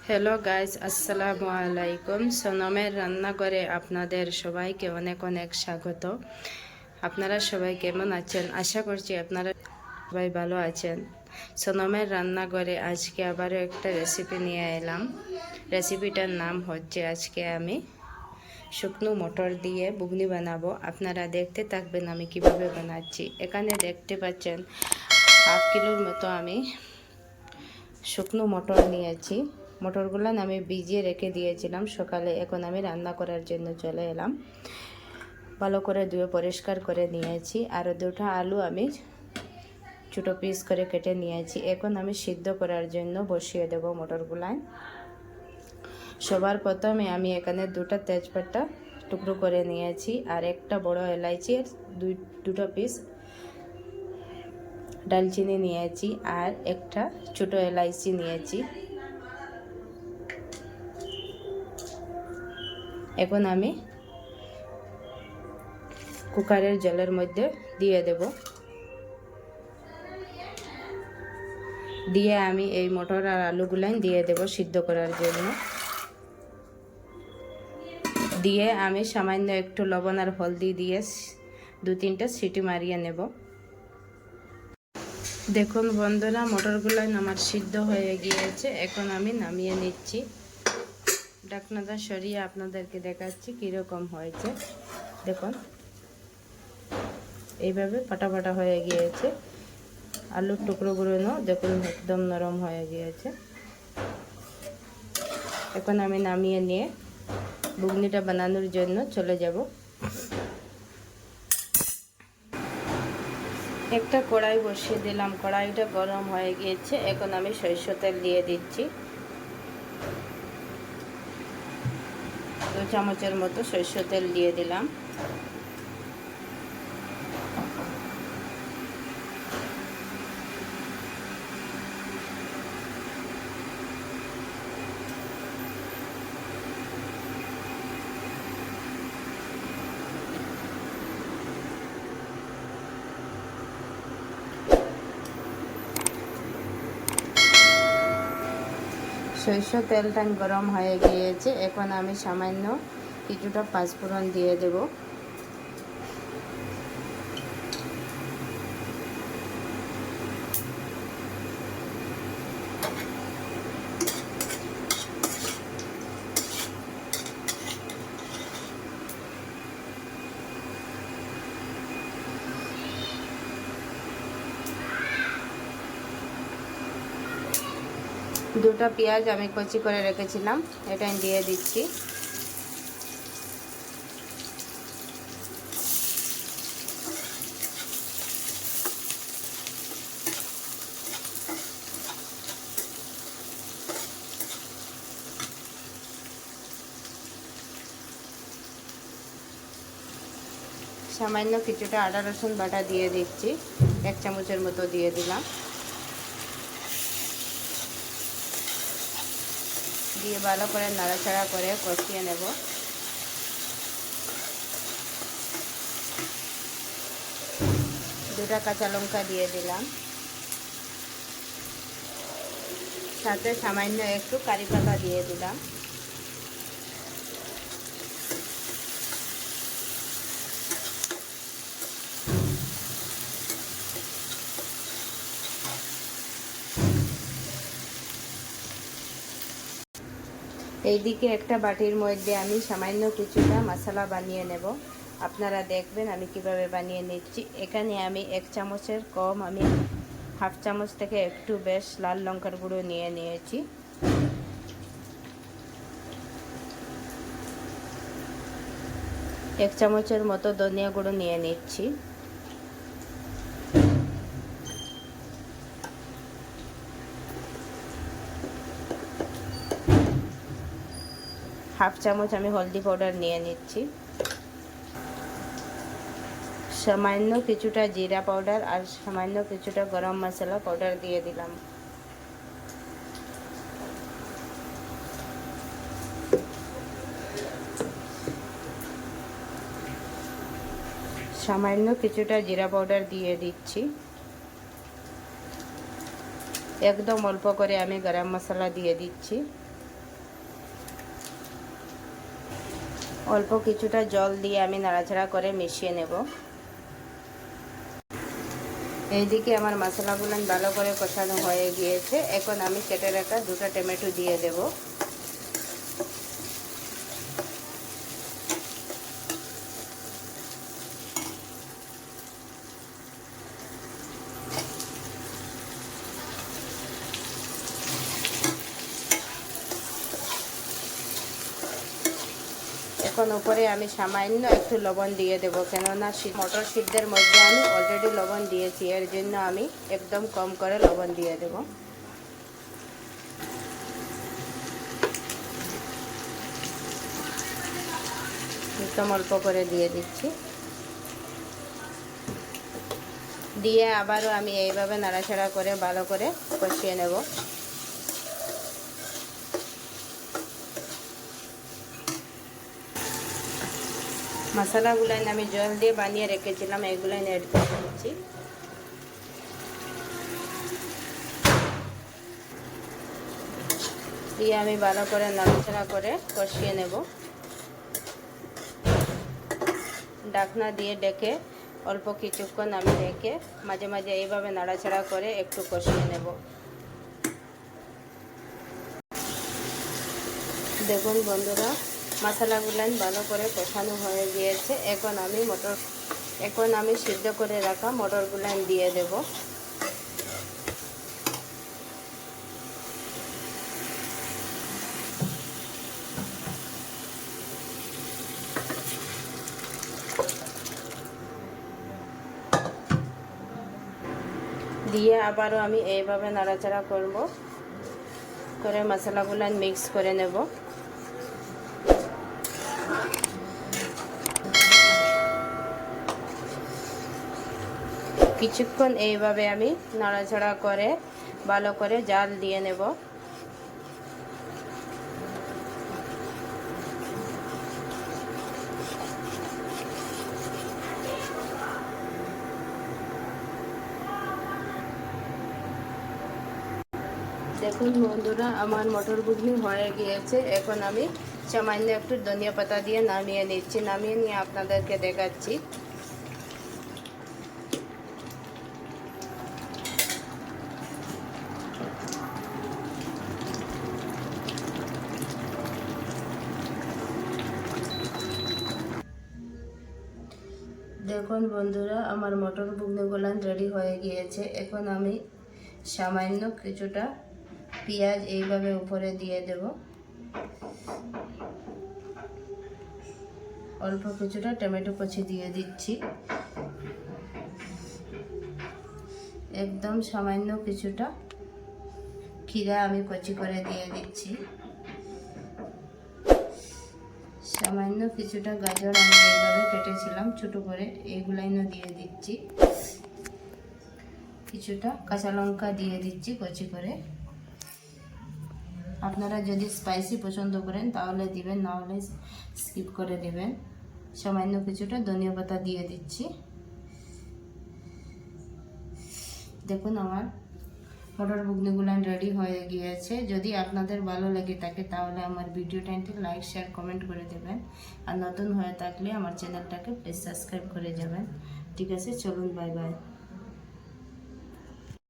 Hello guys, আসসালামু আলাইকুম। সোনমের রান্নাঘরে আপনাদের সবাইকে অনেক অনেক স্বাগত। আপনারা সবাই কেমন আছেন? আশা করছি আপনারা সবাই ভালো আছেন। সোনমের রান্নাঘরে আজকে আবারও একটা রেসিপি নিয়ে এলাম। রেসিপিটার নাম হচ্ছে, আজকে আমি শুকনো মটর দিয়ে বুগনি বানাবো। আপনারা দেখতে থাকবেন আমি কিভাবে বানাচ্ছি। এখানে দেখতে পাচ্ছেন হাফ কিলোর মতো আমি শুকনো মটর নিয়েছি। মটরগুলো আমি ভিজিয়ে রেখে দিয়েছিলাম সকালে। এখন আমি রান্না করার জন্য চলে এলাম। ভালো করে ধুয়ে পরিষ্কার করে নিয়েছি। আর দুটো আলু আমি ছোটো পিস করে কেটে নিয়েছি। এখন আমি সিদ্ধ করার জন্য বসিয়ে দেব মটরগুলায়। সবার প্রথমে আমি এখানে দুটো তেজপাতা টুকরো করে নিয়েছি, আর একটা বড় এলাইচি, দুটো পিস ডালচিনি নিয়েছি, আর একটা ছোটো এলাইচি নিয়েছি। এখন আমি কুকারের জলের মধ্যে দিয়ে দেব। দিয়ে আমি এই মটর আর আলুগুলাই দিয়ে দেব সিদ্ধ করার জন্য। দিয়ে আমি সামান্য একটু লবণ আর হলদি দিয়ে 2-3টা সিটি মারিয়ে নেব। দেখুন বন্ধুরা, মটরগুলাই আমার সিদ্ধ হয়ে গিয়েছে। এখন আমি নামিয়ে নিচ্ছি। ঢাকনাটা সরিয়ে আপনাদেরকে দেখাচ্ছি কীরকম হয়েছে। দেখুন এইভাবে পাটা পাটা হয়ে গিয়েছে। আলুর টুকরোগুলো দেখুন একদম নরম হয়ে গিয়েছে। এখন আমি নামিয়ে নিয়ে বুগনিটা বানানোর জন্য চলে যাব। একটা কড়াই বসিয়ে দিলাম। কড়াইটা গরম হয়ে গিয়েছে। এখন আমি সরিষার তেল দিয়ে দিচ্ছি। 2 চামচের মতো সরিষার তেল দিয়ে দিলাম। সরিষার তেলটা গরম হয়ে গিয়েছে। এখন আমি সামান্য কিছুটা পাঁচফোড়ন দিয়ে দেব। দুটো পেঁয়াজ আমি কুচি করে রেখেছিলাম, এটা দিয়ে দিচ্ছি। সামান্য কিছুটা আদা রসুন বাটা দিয়ে দিচ্ছি, 1 চামচের মতো দিয়ে দিলাম। দিয়ে ভালো করে নাড়াচাড়া করে কষিয়ে নেব। দুটা কাঁচা লঙ্কা দিয়ে দিলাম, সাথে সামান্য একটু কারি পাতা দিয়ে দিলাম। এইদিকে একটা বাটির মধ্যে আমি সামান্য কিছুটা মশলা বানিয়ে নেব। আপনারা দেখবেন আমি কিভাবে বানিয়ে নিচ্ছি। এখানে আমি 1 চামচের কম, আমি হাফ চামচ থেকে একটু বেশ লাল লঙ্কার গুঁড়ো নিয়ে নিয়েছি। এক চামচের মতো ধনিয়া গুঁড়ো নিয়ে নিচ্ছি। হাফ চামচ আমি হলদি পাউডার নিয়ে নিচ্ছি। সামান্য কিছুটা জিরা পাউডার আর সামান্য কিছুটা গরম মশলা পাউডার দিয়ে দিলাম। সামান্য কিছুটা জিরা পাউডার দিয়ে দিচ্ছি। একদম অল্প করে আমি গরম মশলা দিয়ে দিচ্ছি। অল্প কিছুটা জল দিয়ে আমি নাড়াচাড়া করে মিশিয়ে নেব। এইদিকে আমার মশলাগুলো ভালো করে কষানো হয়ে গিয়েছে। এখন আমি কেটে রাখা 2টা টমেটো দিয়ে দেব। এখন উপরে আমি সামান্য একটু লবণ দিয়ে দেব, কেননা মটর সিদ্ধের মধ্যে আমি অলরেডি লবণ দিয়েছি, এর জন্য আমি একদম কম করে লবণ দিয়ে দেব। একদম অল্প করে দিয়ে দিচ্ছি। দিয়ে আবারও আমি এইভাবে নাড়াচাড়া করে ভালো করে কষিয়ে নেব। মশলাগুলো আমি জল দিয়ে বানিয়ে রেখেছিলাম, এগুলো অ্যাড করে দিচ্ছি। দিয়ে আমি ভালো করে নাড়াচাড়া করে কষিয়ে নেব। ঢাকনা দিয়ে ডেকে অল্প কিছুক্ষণ আমি রেখে মাঝে মাঝে এইভাবে নাড়াচাড়া করে একটু কষিয়ে নেব। দেখুন বন্ধুরা, মশলাগুলো ভালো করে কষানো হয়ে গিয়েছে। এখন আমি সিদ্ধ করে রাখা মটরগুলো দিয়ে দেব। দিয়ে আবারও আমি এইভাবে নাড়াচাড়া করব, করে মশলাগুলো মিক্স করে নেব। কিছুক্ষণ এইভাবে আমি নাড়াচাড়া করে ভালো করে জাল দিয়ে নেব। দেখুন বন্ধুরা, আমার মটর ঘুগনি হয়ে গিয়েছে। এখন আমি সামান্য একটু ধনিয়া পাতা দিয়ে নামিয়ে নিচ্ছি। নামিয়ে নিয়ে আপনাদেরকে দেখাচ্ছি। দেখুন বন্ধুরা, আমার মটর ঘুগনিগুলো রেডি হয়ে গিয়েছে। এখন আমি সামান্য কিছুটা পেঁয়াজ এইভাবে উপরে দিয়ে দেব। অল্প কিছুটা টমেটো কুচি দিয়ে দিচ্ছি। একদম সামান্য কিছুটা খিরা আমি কুচি করে দিয়ে দিচ্ছি। সামান্য কিছুটা গাজর আমি এইভাবে কেটেছিলাম ছোট করে, এইগুলাইও দিয়ে দিচ্ছি। কিছুটা কাঁচা লঙ্কা দিয়ে দিচ্ছি কুচি করে। আপনারা যদি স্পাইসি পছন্দ করেন তাহলে দিবেন, না হলে স্কিপ করে দিবেন। সামান্য কিছুটা ধনিয়া পাতা দিয়ে দিচ্ছি। দেখুন আমার মটর ঘুগনিগুলো রেডি হয়ে গিয়েছে। যদি আপনাদের ভালো লেগে থাকে তাহলে আমার ভিডিওটাকে লাইক শেয়ার কমেন্ট করে দেবেন। আর নতুন হয়ে থাকলে আমার চ্যানেলটাকে প্লিজ সাবস্ক্রাইব করে যাবেন। ঠিক আছে, চলুন, বাই বাই।